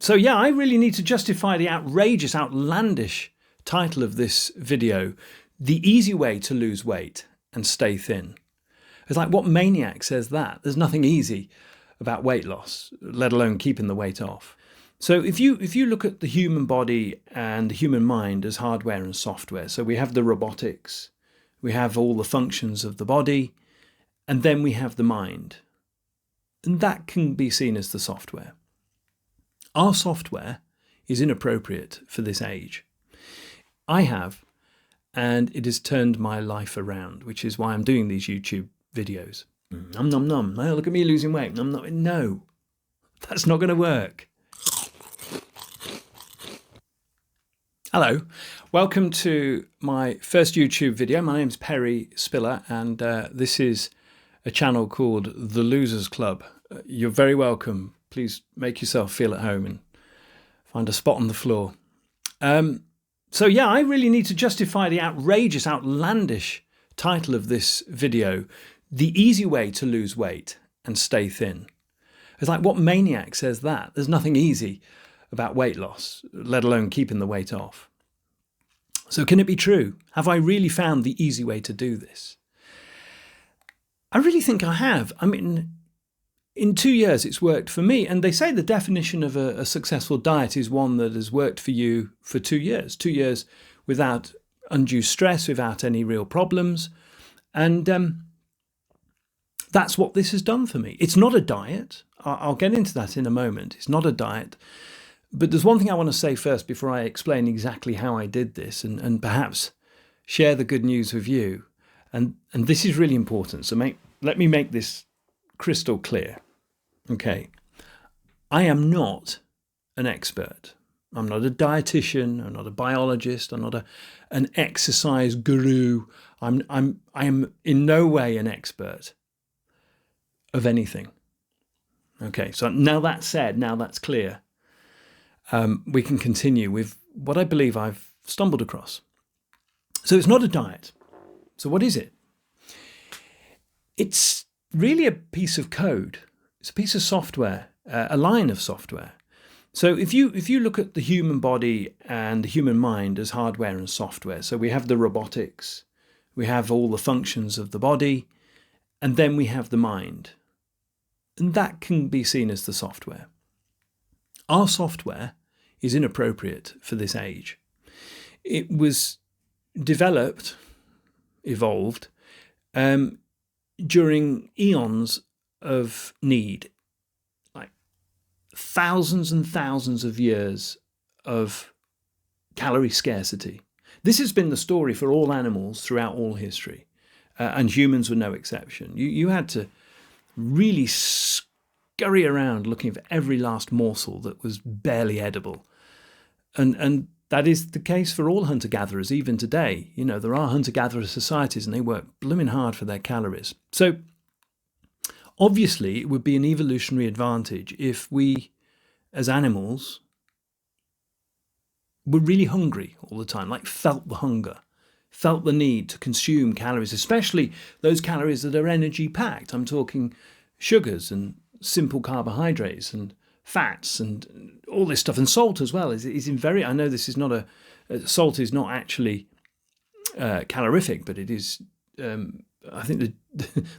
So yeah, I really need to justify the outrageous, outlandish title of this video, The Easy Way to Lose Weight and Stay Thin. It's like, what maniac says that? There's nothing easy about weight loss, let alone keeping the weight off. So if you look at the human body and the human mind as hardware and software, so we have the robotics, we have all the functions of the body, and then we have the mind. And that can be seen as the software. Our software is inappropriate for this age. I have, and it has turned my life around, which is why I'm doing these YouTube videos. Nom nom nom. Oh, look at me losing weight. Nom nom. No, that's not going to work. Hello, welcome to my first YouTube video. My name's Perry Spiller, and this is a channel called The Losers Club. You're very welcome. Please make yourself feel at home and find a spot on the floor. So yeah, I really need to justify the outrageous, outlandish title of this video, The Easy Way to Lose Weight and Stay Thin. It's like, what maniac says that? There's nothing easy about weight loss, let alone keeping the weight off. So can it be true? Have I really found the easy way to do this? I really think I have. I mean, in 2 years, it's worked for me. And they say the definition of a successful diet is one that has worked for you for 2 years. 2 years without undue stress, without any real problems. And that's what this has done for me. It's not a diet. I'll get into that in a moment. It's not a diet. But there's one thing I want to say first before I explain exactly how I did this and perhaps share the good news with you. And this is really important. So let me make this crystal clear. Okay, I am not an expert. I'm not a dietitian. I'm not a biologist. I'm not an exercise guru. I am in no way an expert of anything. Okay, so now that's said, now that's clear, we can continue with what I believe I've stumbled across. So it's not a diet. So what is it? It's really a piece of code. It's a piece of software, a line of software. So if you look at the human body and the human mind as hardware and software, so we have the robotics, we have all the functions of the body, and then we have the mind. And that can be seen as the software. Our software is inappropriate for this age. It was developed, evolved, during eons of need, like thousands and thousands of years of calorie scarcity. This has been the story for all animals throughout all history, and humans were no exception. You had to really scurry around looking for every last morsel that was barely edible. And that is the case for all hunter-gatherers, even today. You know, there are hunter-gatherer societies and they work blooming hard for their calories. So obviously it would be an evolutionary advantage if we, as animals, were really hungry all the time, like felt the hunger, felt the need to consume calories, especially those calories that are energy-packed. I'm talking sugars and simple carbohydrates and fats and all this stuff, and salt as well is in very, I know this is not salt is not actually calorific, but it is, I think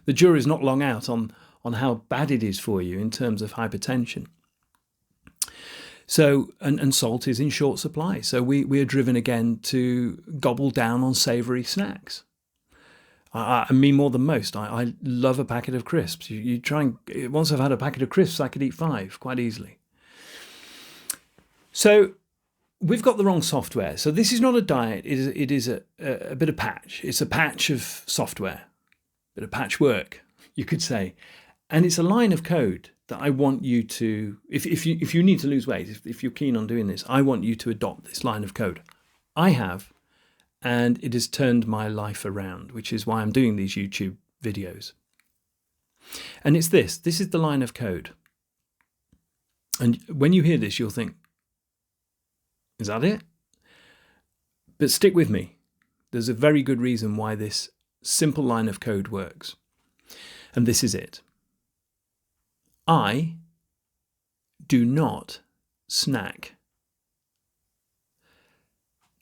the jury's not long out on how bad it is for you in terms of hypertension. So, and salt is in short supply. So we are driven again to gobble down on savoury snacks. I mean more than most. I love a packet of crisps. You try and, once I've had a packet of crisps, I could eat 5 quite easily. So we've got the wrong software. So this is not a diet. It is a bit of patch. It's a patch of software, a bit of patchwork, you could say. And it's a line of code that I want you to, if you need to lose weight, if you're keen on doing this, I want you to adopt this line of code. I have. And it has turned my life around, which is why I'm doing these YouTube videos. And it's this is the line of code. And when you hear this, you'll think, is that it? But stick with me. There's a very good reason why this simple line of code works. And this is it. I do not snack.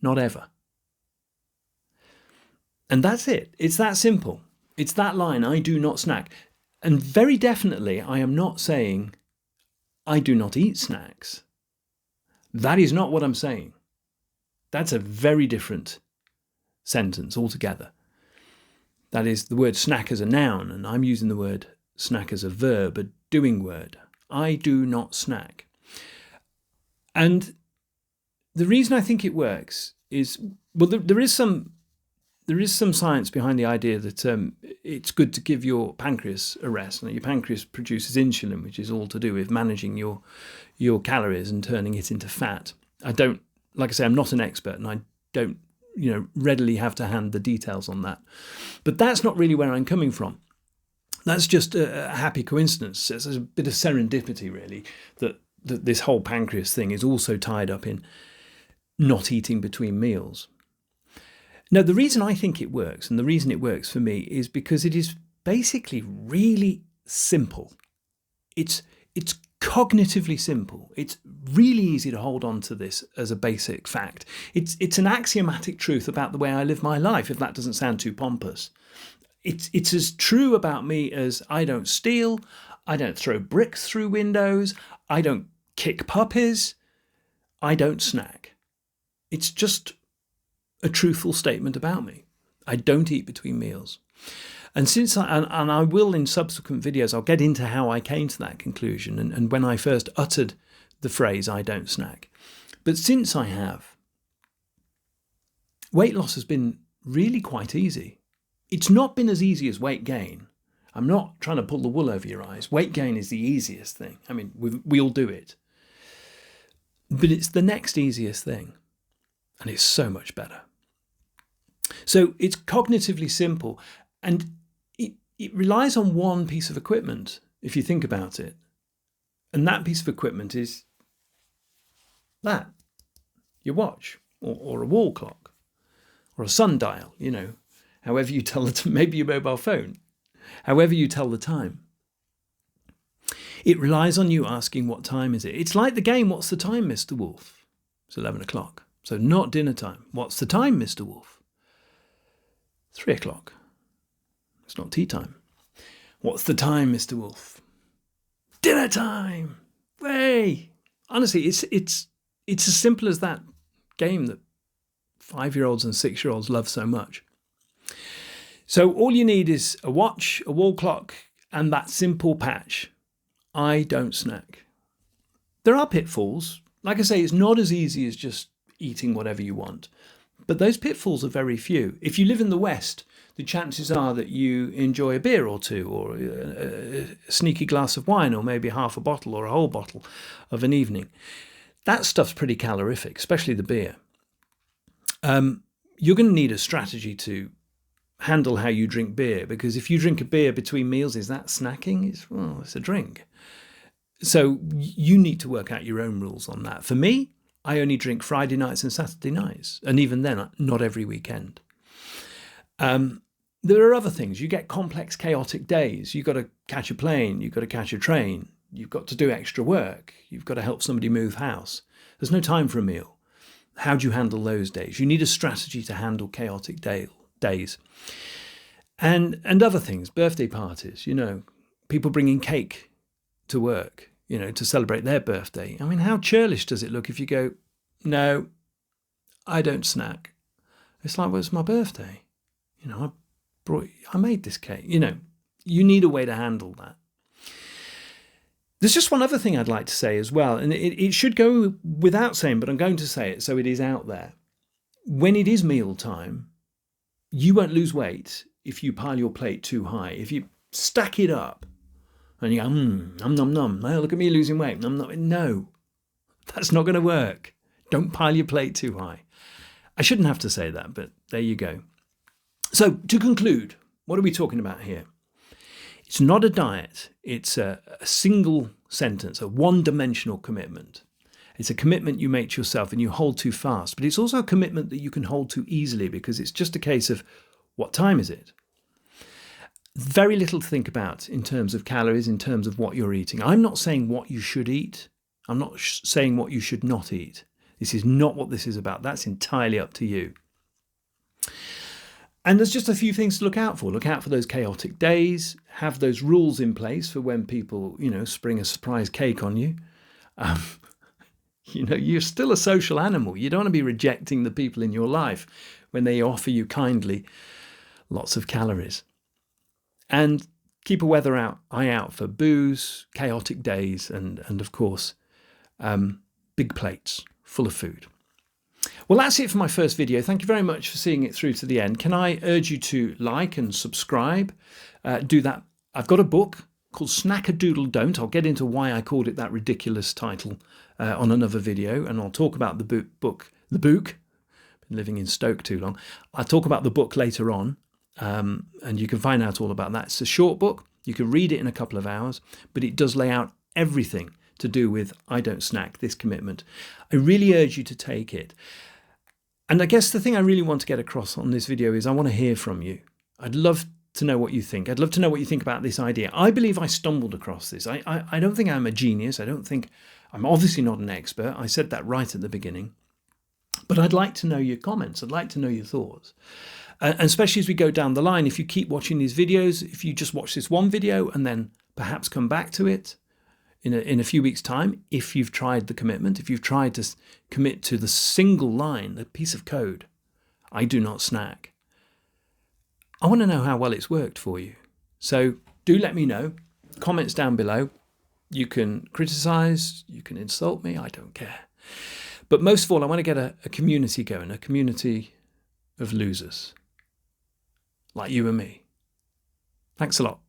Not ever. And that's it. It's that simple. It's that line, I do not snack. And very definitely, I am not saying I do not eat snacks. That is not what I'm saying. That's a very different sentence altogether. That is the word snack as a noun, and I'm using the word snack as a verb, a doing word. I do not snack. And the reason I think it works is, well, there is some science behind the idea that it's good to give your pancreas a rest. Now, your pancreas produces insulin, which is all to do with managing your calories and turning it into fat. Like I say, I'm not an expert, and I don't, readily have to hand the details on that. But that's not really where I'm coming from. That's just a happy coincidence. It's a bit of serendipity, really, that this whole pancreas thing is also tied up in not eating between meals. Now, the reason I think it works, and the reason it works for me, is because it is basically really simple. It's cognitively simple. It's really easy to hold on to this as a basic fact. It's an axiomatic truth about the way I live my life, if that doesn't sound too pompous. It's as true about me as I don't steal, I don't throw bricks through windows, I don't kick puppies, I don't snack. It's just a truthful statement about me. I don't eat between meals. And I will in subsequent videos, I'll get into how I came to that conclusion and when I first uttered the phrase, I don't snack. But since I have, weight loss has been really quite easy. It's not been as easy as weight gain. I'm not trying to pull the wool over your eyes. Weight gain is the easiest thing. I mean, we all do it. But it's the next easiest thing. And it's so much better. So it's cognitively simple, and it relies on one piece of equipment, if you think about it. And that piece of equipment is that, your watch, or a wall clock, or a sundial, however you tell it, maybe your mobile phone, however you tell the time. It relies on you asking what time is it. It's like the game, what's the time, Mr. Wolf? It's 11 o'clock. So not dinner time. What's the time, Mr. Wolf? 3 o'clock. It's not tea time. What's the time, Mr. Wolf? Dinner time. Way. Honestly, it's as simple as that game that 5-year-olds and 6-year-olds love so much. So all you need is a watch, a wall clock, and that simple patch. I don't snack. There are pitfalls. Like I say, it's not as easy as just eating whatever you want. But those pitfalls are very few. If you live in the West, the chances are that you enjoy a beer or two, or a sneaky glass of wine, or maybe half a bottle or a whole bottle of an evening. That stuff's pretty calorific, especially the beer. You're going to need a strategy to handle how you drink beer, because if you drink a beer between meals, is that snacking? It's a drink. So you need to work out your own rules on that. For me, I only drink Friday nights and Saturday nights, and even then, not every weekend. There are other things. You get complex, chaotic days. You've got to catch a plane. You've got to catch a train. You've got to do extra work. You've got to help somebody move house. There's no time for a meal. How do you handle those days? You need a strategy to handle chaotic days. And other things, birthday parties, people bringing cake to work, to celebrate their birthday. I mean, how churlish does it look if you go, no, I don't snack. It's like, well, it's my birthday. I made this cake. You need a way to handle that. There's just one other thing I'd like to say as well, and it should go without saying, but I'm going to say it so it is out there. When it is meal time, you won't lose weight if you pile your plate too high. If you stack it up and you go, nom, oh, look at me losing weight. No, that's not going to work. Don't pile your plate too high. I shouldn't have to say that, but there you go. So to conclude, what are we talking about here? It's not a diet. It's a single sentence, a one-dimensional commitment. It's a commitment you make to yourself and you hold to fast, but it's also a commitment that you can hold to easily, because it's just a case of what time is it? Very little to think about in terms of calories, in terms of what you're eating. I'm not saying what you should eat. I'm not saying what you should not eat. This is not what this is about. That's entirely up to you. And there's just a few things to look out for. Look out for those chaotic days. Have those rules in place for when people, spring a surprise cake on you. You're still a social animal. You don't want to be rejecting the people in your life when they offer you kindly lots of calories. And keep a eye out for booze, chaotic days, and of course, big plates full of food. Well, that's it for my first video. Thank you very much for seeing it through to the end. Can I urge you to like and subscribe? Do that. I've got a book called Snack-a-Doodle Don't. I'll get into why I called it that ridiculous title on another video, and I'll talk about the book. Been living in Stoke too long. I'll talk about the book later on, and you can find out all about that. It's a short book. You can read it in a couple of hours, but it does lay out everything to do with I don't snack, this commitment. I really urge you to take it. And I guess the thing I really want to get across on this video is I want to hear from you. I'd love to know what you think. I'd love to know what you think about this idea. I believe I stumbled across this. I don't think I'm a genius. I'm obviously not an expert. I said that right at the beginning. But I'd like to know your comments. I'd like to know your thoughts. And especially as we go down the line, if you keep watching these videos, if you just watch this one video and then perhaps come back to it in a few weeks' time, if you've tried the commitment, if you've tried to commit to the single line, the piece of code, I do not snack, I want to know how well it's worked for you. So do let me know. Comments down below. You can criticize, you can insult me, I don't care. But most of all, I want to get a community going, a community of losers like you and me. Thanks a lot.